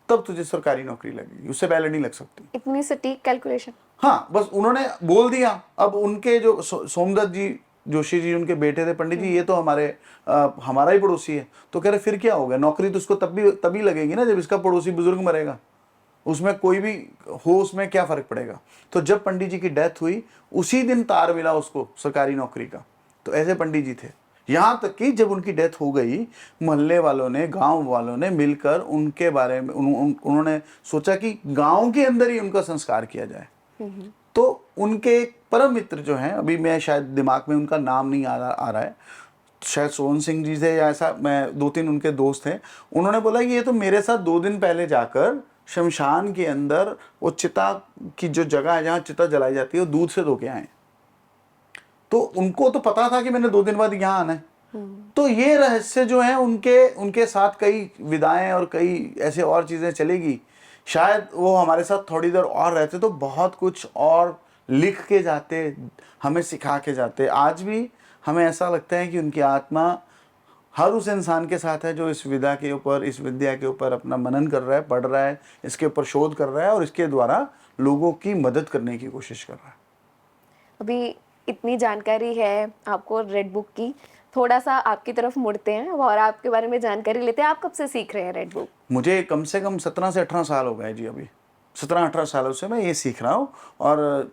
तब तुझे सरकारी नौकरी लगेगी, उससे पहले नहीं लग सकती। इतनी सटीक कैलकुलेशन। हाँ, बस उन्होंने बोल दिया। अब उनके जो सोमदत्त जी जोशी जी उनके बेटे थे, पंडित जी ये तो हमारा ही पड़ोसी है। तो कह रहे फिर क्या हो गया, नौकरी तो उसको तभी लगेगी ना जब इसका पड़ोसी बुजुर्ग मरेगा, उसमें कोई भी हो उसमें क्या फर्क पड़ेगा। तो जब पंडित जी की डेथ हुई उसी दिन तार मिला उसको सरकारी नौकरी का। तो ऐसे पंडित जी थे। यहाँ तक कि जब उनकी डेथ हो गई, मोहल्ले वालों ने, गांव वालों ने मिलकर उनके बारे में उन्होंने सोचा कि गांव के अंदर ही उनका संस्कार किया जाए। तो उनके एक परम मित्र जो हैं, अभी मैं शायद दिमाग में उनका नाम नहीं आ रहा है, शायद सोहन सिंह जी थे या ऐसा, मैं 2-3 उनके दोस्त हैं, उन्होंने बोला कि ये तो मेरे साथ 2 दिन पहले जाकर शमशान के अंदर वो चिता की जो जगह है जहाँ चिता जलाई जाती है वो दूध से धो के आए। तो उनको तो पता था कि मैंने 2 दिन बाद यहाँ आना है। तो ये रहस्य जो है उनके साथ कई विदाएं और कई ऐसे और चीज़ें चलेगी। शायद वो हमारे साथ थोड़ी देर और रहते तो बहुत कुछ और लिख के जाते, हमें सिखा के जाते। आज भी हमें ऐसा लगता है कि उनकी आत्मा हर उस इंसान के साथ है जो इस विद्या के ऊपर अपना मनन कर रहा है, पढ़ रहा है, इसके ऊपर शोध कर रहा है और इसके द्वारा लोगों की मदद करने की कोशिश कर रहा है। अभी इतनी जानकारी है आपको रेड बुक की, थोड़ा सा आपकी तरफ मुड़ते हैं और आपके बारे में जानकारी लेते हैं। आप कब से सीख रहे हैं रेड बुक? मुझे कम से कम 17 से 18 साल हो गए जी। अभी 17-18 सालों से मैं ये सीख रहा हूँ और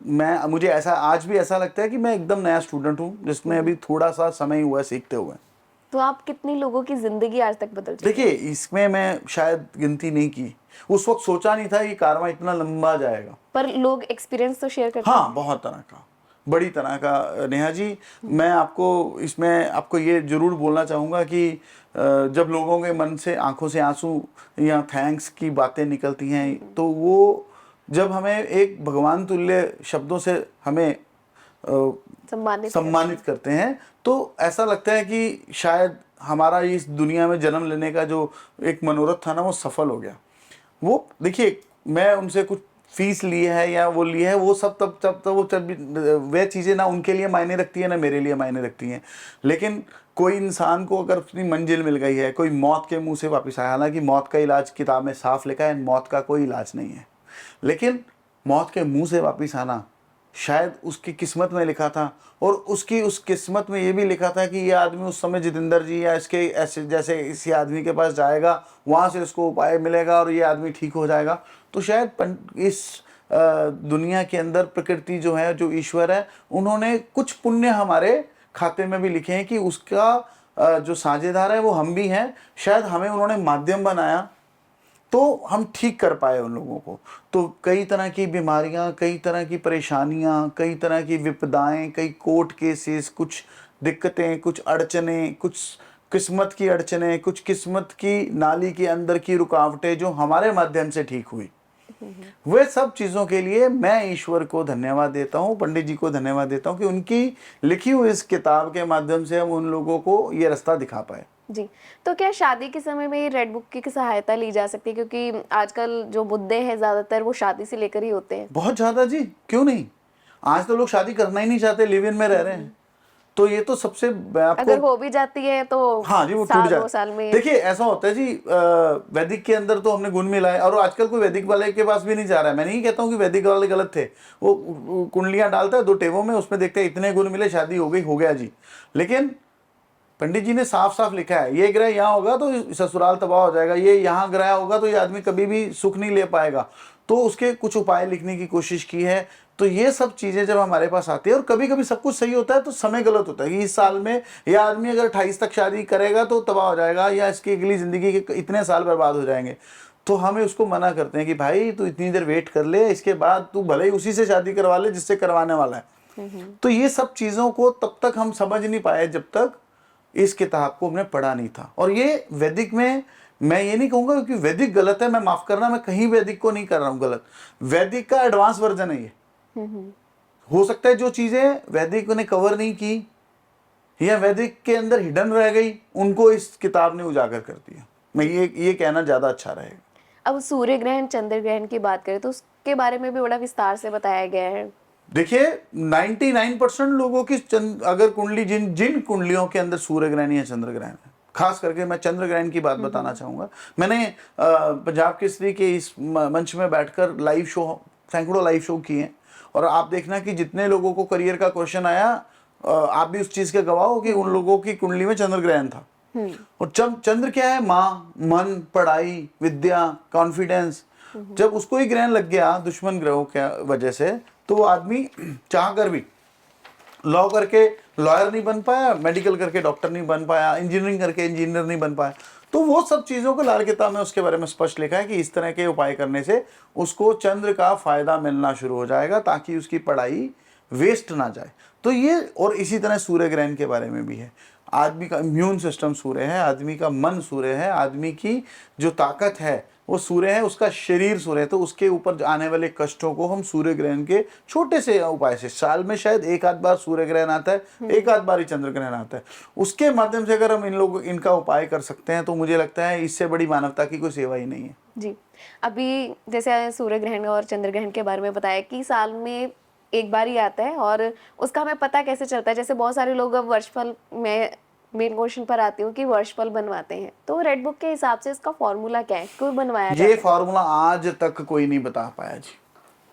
मुझे ऐसा आज भी ऐसा लगता है कि मैं एकदम नया स्टूडेंट हूँ, जिसमें अभी थोड़ा सा समय हुआ है सीखते हुए। तो आप कितनी लोगों की जिंदगी आज तक बदल चुकी है? देखिए, इसमें मैं शायद गिनती नहीं की, उस वक्त सोचा नहीं था कि कारवां इतना लंबा जाएगा। पर लोग एक्सपीरियंस तो शेयर करते हाँ, बहुत तरह का, बड़ी तरह का। नेहा जी, मैं आपको इसमें आपको ये जरूर बोलना चाहूँगा कि जब लोगों के मन से आंखों से आंसू या थैंक्स की बातें निकलती हैं, तो वो जब हमें एक भगवान तुल्य शब्दों से हमें सम्मानित करते हैं, तो ऐसा लगता है कि शायद हमारा इस दुनिया में जन्म लेने का जो एक मनोरथ था ना, वो सफल हो गया। वो देखिए, मैं उनसे कुछ फीस ली है या वो ली है, वो सब वे चीज़ें ना उनके लिए मायने रखती है ना मेरे लिए मायने रखती हैं। लेकिन कोई इंसान को अगर अपनी मंजिल मिल गई है, कोई मौत के मुंह से वापस आया, हालांकि मौत का इलाज किताब में साफ लिखा है, मौत का कोई इलाज नहीं है, लेकिन मौत के मुंह से वापस आना शायद उसकी किस्मत में लिखा था। और उसकी उस किस्मत में ये भी लिखा था कि ये आदमी उस समय जितेंद्र जी या इसके ऐसे जैसे इसी आदमी के पास जाएगा, वहाँ से उसको उपाय मिलेगा और ये आदमी ठीक हो जाएगा। तो शायद इस दुनिया के अंदर प्रकृति जो है, जो ईश्वर है, उन्होंने कुछ पुण्य हमारे खाते में भी लिखे हैं कि उसका जो साझेदार है वो हम भी हैं। शायद हमें उन्होंने माध्यम बनाया तो हम ठीक कर पाए उन लोगों को। तो कई तरह की बीमारियां, कई तरह की परेशानियां, कई तरह की विपदाएं, कई कोर्ट केसेस, कुछ दिक्कतें, कुछ अड़चने, कुछ किस्मत की अड़चने, कुछ किस्मत की नाली के अंदर की रुकावटें जो हमारे माध्यम से ठीक हुई, वे सब चीज़ों के लिए मैं ईश्वर को धन्यवाद देता हूँ, पंडित जी को धन्यवाद देता हूँ कि उनकी लिखी हुई इस किताब के माध्यम से हम उन लोगों को ये रास्ता दिखा पाए। जी, तो क्या शादी के समय में रेड बुक की सहायता ली जा सकती है? क्योंकि आजकल जो मुद्दे हैं ज़्यादातर वो शादी से लेकर ही होते हैं। बहुत ज़्यादा जी, क्यों नहीं। आज तो लोग शादी करना ही नहीं चाहते, लिव इन में रह रहे हैं। तो ये तो सबसे आपको, अगर हो भी जाती है तो हाँ जी, वो टूट साल 2 जाए। साल में। देखिए, ऐसा होता है जी, वैदिक के अंदर तो हमने गुण मिलाए और आजकल कोई वैदिक वाले के पास भी नहीं जा रहा है। मैं नहीं कहता हूँ कि वैदिक वाले गलत थे, वो कुंडलियां डालता है 2 टेबों में, उसमें देखते हैं इतने गुण मिले, शादी हो गई, हो गया जी। लेकिन पंडित जी ने साफ साफ लिखा है, ये ग्रह यहाँ होगा तो ससुराल तबाह हो जाएगा, ये यहाँ ग्रह होगा तो ये आदमी कभी भी सुख नहीं ले पाएगा। तो उसके कुछ उपाय लिखने की कोशिश की है। तो ये सब चीज़ें जब हमारे पास आती है, और कभी कभी सब कुछ सही होता है तो समय गलत होता है कि इस साल में यह आदमी अगर 28 तक शादी करेगा तो तबाह हो जाएगा, या इसकी अगली ज़िंदगी के इतने साल बर्बाद हो जाएंगे। तो हमें उसको मना करते हैं कि भाई तू इतनी देर वेट कर ले, इसके बाद तू भले ही उसी से शादी करवा ले जिससे करवाने वाला है। तो ये सब चीज़ों को तब तक हम समझ नहीं पाए जब तक इस किताब को हमने पढ़ा नहीं था। और ये वैदिक में, मैं ये नहीं कहूँगा क्योंकि वैदिक गलत है, मैं माफ़ करना, मैं कहीं वैदिक को नहीं कर रहा हूँ गलत। वैदिक का एडवांस वर्जन है ये। हो सकता है जो चीज़ें वैदिक ने कवर नहीं की या वैदिक के अंदर हिडन रह गई, उनको इस किताब ने उजागर कर दिया। मैं ये कहना ज़्यादा अच्छा रहेगा। अब सूर्य ग्रहण, चंद्र ग्रहण की बात करें तो उसके बारे में भी बड़ा विस्तार से बताया गया है। देखिए, 99% लोगों की अगर कुंडली, जिन कुंडलियों के अंदर सूर्य ग्रहण या चंद्र ग्रहण है, खास करके मैं चंद्र ग्रहण की बात बताना चाहूँगा। मैंने पंजाब केसरी के इस मंच में बैठकर लाइव शो, सैकड़ों लाइव शो किए हैं, और आप देखना कि जितने लोगों को करियर का क्वेश्चन आया, आप भी उस चीज़ के गवाह हो कि उन लोगों की कुंडली में चंद्र ग्रहण था। और चंद्र क्या है? माँ, मन, पढ़ाई, विद्या, कॉन्फिडेंस। जब उसको ही ग्रहण लग गया दुश्मन ग्रहों के वजह से, तो वो आदमी चाह कर भी लॉ करके लॉयर नहीं बन पाया, मेडिकल करके डॉक्टर नहीं बन पाया, इंजीनियरिंग करके इंजीनियर नहीं बन पाया। तो वो सब चीज़ों को लाल किताब में उसके बारे में स्पष्ट लिखा है कि इस तरह के उपाय करने से उसको चंद्र का फायदा मिलना शुरू हो जाएगा, ताकि उसकी पढ़ाई वेस्ट ना जाए। तो ये, और इसी तरह सूर्य ग्रहण के बारे में भी है। आदमी का इम्यून सिस्टम सूर्य है, आदमी का मन सूर्य है, आदमी की जो ताकत है वो सूर्य है, उसका शरीर सूर्य है। तो उसके ऊपर आने वाले कष्टों को हम सूर्य ग्रहण के छोटे से उपाय से, साल में शायद एक आध बार सूर्य ग्रहण आता है, एक आध बार ही चंद्र ग्रहण आता है, उसके माध्यम से अगर हम इनका उपाय कर सकते हैं, तो मुझे लगता है इससे बड़ी मानवता की कोई सेवा ही नहीं है। जी, अभी जैसे सूर्य ग्रहण और चंद्र ग्रहण के बारे में बताया कि साल में एक बार ही आता है, और उसका हमें पता कैसे चलता है? जैसे बहुत सारे लोग अब वर्षफल में मेन क्वेश्चन पर आती हूँ कि वर्षफल बनवाते हैं, तो रेड बुक के हिसाब से इसका फॉर्मूला क्या है, क्यों बनवाया जाता ये है? फार्मूला आज तक कोई नहीं बता पाया जी।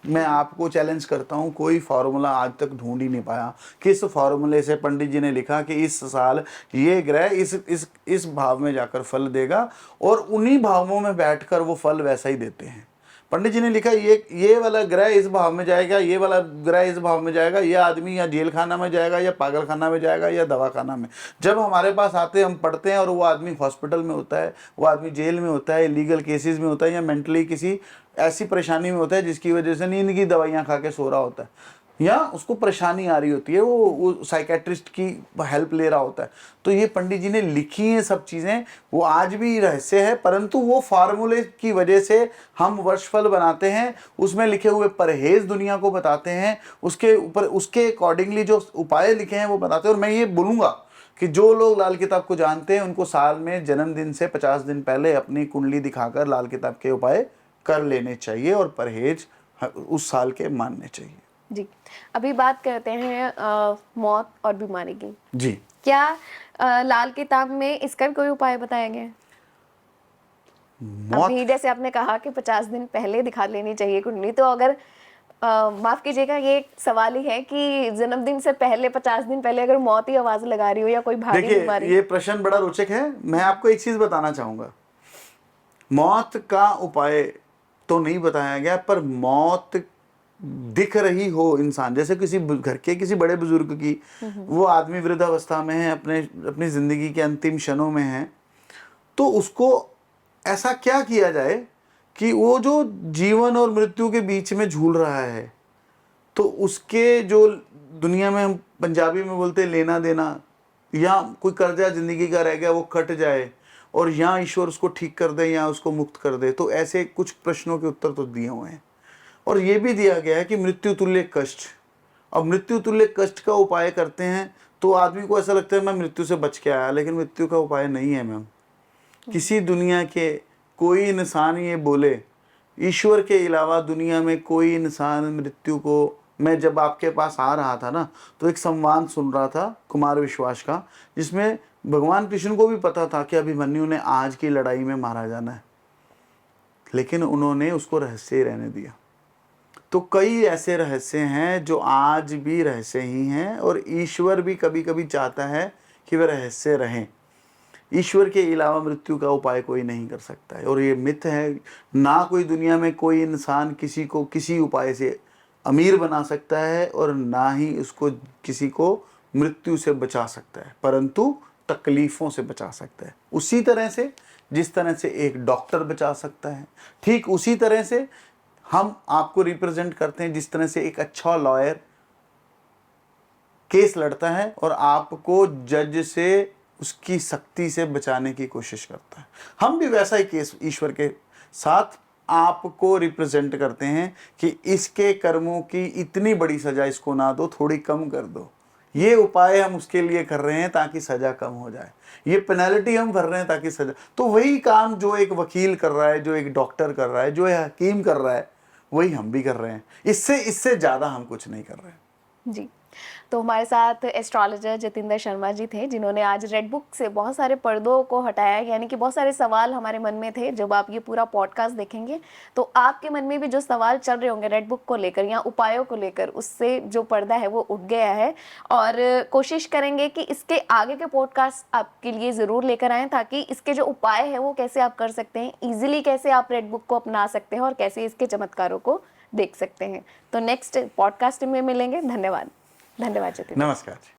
मैं आपको चैलेंज करता हूँ, कोई फार्मूला आज तक ढूंढ ही नहीं पाया। किस फार्मूले से पंडित जी ने लिखा कि इस साल ये ग्रह इस भाव में जाकर फल देगा, और उन्हीं भावों में बैठकर वो फल वैसा ही देते हैं। पंडित जी ने लिखा ये वाला ग्रह इस भाव में जाएगा, ये वाला ग्रह इस भाव में जाएगा, ये आदमी या जेल खाना में जाएगा या पागल खाना में जाएगा या दवा खाना में। जब हमारे पास आते हैं, हम पढ़ते हैं और वो आदमी हॉस्पिटल में होता है, वो आदमी जेल में होता है, लीगल केसेस में होता है, या मेंटली किसी ऐसी परेशानी में होता है जिसकी वजह से नींद की दवाइयाँ खा के सो रहा होता है, या उसको परेशानी आ रही होती है, वो साइकेट्रिस्ट की हेल्प ले रहा होता है। तो ये पंडित जी ने लिखी हैं सब चीज़ें, वो आज भी रहस्य है, परंतु वो फार्मूले की वजह से हम वर्षफल बनाते हैं, उसमें लिखे हुए परहेज दुनिया को बताते हैं, उसके ऊपर उसके अकॉर्डिंगली जो उपाय लिखे हैं वो बताते हैं। और मैं ये बोलूँगा कि जो लोग लाल किताब को जानते हैं उनको साल में जन्मदिन से 50 दिन पहले अपनी कुंडली दिखाकर लाल किताब के उपाय कर लेने चाहिए, और परहेज उस साल के मानने चाहिए। जी, अभी बात करते हैं मौत और बीमारी की। जी, क्या लाल किताब में इसका भी कोई उपाय बताया गया है? मौत अभी जैसे आपने कहा कि 50 दिन पहले दिखा लेनी चाहिए कुंडली, तो अगर माफ कीजिएगा, ये एक सवाल ही है कि जन्मदिन से पहले 50 दिन पहले अगर मौत ही आवाज लगा रही हो या कोई भारी देखिए, बीमारी। ये प्रश्न बड़ा रोचक है। मैं आपको एक चीज बताना चाहूंगा, मौत का उपाय तो नहीं बताया गया, पर मौत दिख रही हो इंसान, जैसे किसी घर के किसी बड़े बुजुर्ग की, वो आदमी वृद्धावस्था में है, अपनी जिंदगी के अंतिम क्षणों में है, तो उसको ऐसा क्या किया जाए कि वो जो जीवन और मृत्यु के बीच में झूल रहा है, तो उसके जो दुनिया में हम पंजाबी में बोलते लेना देना, या कोई कर्जा जिंदगी का रह गया वो कट जाए, और या ईश्वर उसको ठीक कर दे या उसको मुक्त कर दे। तो ऐसे कुछ प्रश्नों के उत्तर तो दिए हुए हैं, और ये भी दिया गया है कि मृत्यु तुल्य कष्ट। अब मृत्यु तुल्य कष्ट का उपाय करते हैं तो आदमी को ऐसा लगता है मैं मृत्यु से बच के आया, लेकिन मृत्यु का उपाय नहीं है मैम। किसी दुनिया के कोई इंसान ये बोले, ईश्वर के अलावा दुनिया में कोई इंसान मृत्यु को, मैं जब आपके पास आ रहा था ना, तो एक संवाद सुन रहा था कुमार विश्वास का, जिसमें भगवान कृष्ण को भी पता था कि अभिमन्यु ने आज की लड़ाई में मारा जाना है, लेकिन उन्होंने उसको रहस्य ही रहने दिया। तो कई ऐसे रहस्य हैं जो आज भी रहस्य ही हैं, और ईश्वर भी कभी कभी चाहता है कि वे रहस्य रहें। ईश्वर के अलावा मृत्यु का उपाय कोई नहीं कर सकता है, और ये मिथ है। ना कोई दुनिया में कोई इंसान किसी को किसी उपाय से अमीर बना सकता है, और ना ही उसको किसी को मृत्यु से बचा सकता है, परंतु तकलीफ़ों से बचा सकता है। उसी तरह से जिस तरह से एक डॉक्टर बचा सकता है, ठीक उसी तरह से हम आपको रिप्रेजेंट करते हैं, जिस तरह से एक अच्छा लॉयर केस लड़ता है और आपको जज से उसकी सख्ती से बचाने की कोशिश करता है, हम भी वैसा ही केस ईश्वर के साथ आपको रिप्रेजेंट करते हैं कि इसके कर्मों की इतनी बड़ी सजा इसको ना दो, थोड़ी कम कर दो। ये उपाय हम उसके लिए कर रहे हैं ताकि सजा कम हो जाए, ये पेनल्टी हम भर रहे हैं ताकि सजा। तो वही काम जो एक वकील कर रहा है, जो एक डॉक्टर कर रहा है, जो एक हकीम कर रहा है, वही हम भी कर रहे हैं। इससे ज़्यादा हम कुछ नहीं कर रहे हैं। जी, तो हमारे साथ एस्ट्रोलॉजर जतिंदर शर्मा जी थे, जिन्होंने आज रेड बुक से बहुत सारे पर्दों को हटाया, यानी कि बहुत सारे सवाल हमारे मन में थे। जब आप ये पूरा पॉडकास्ट देखेंगे तो आपके मन में भी जो सवाल चल रहे होंगे रेड बुक को लेकर या उपायों को लेकर, उससे जो पर्दा है वो उठ गया है। और कोशिश करेंगे कि इसके आगे के पॉडकास्ट आपके लिए ज़रूर लेकर आएँ, ताकि इसके जो उपाय हैं वो कैसे आप कर सकते हैं, ईजिली कैसे आप रेड बुक को अपना सकते हैं और कैसे इसके चमत्कारों को देख सकते हैं। तो नेक्स्ट पॉडकास्ट में मिलेंगे। धन्यवाद। धन्यवाद जतिन। नमस्कार जी।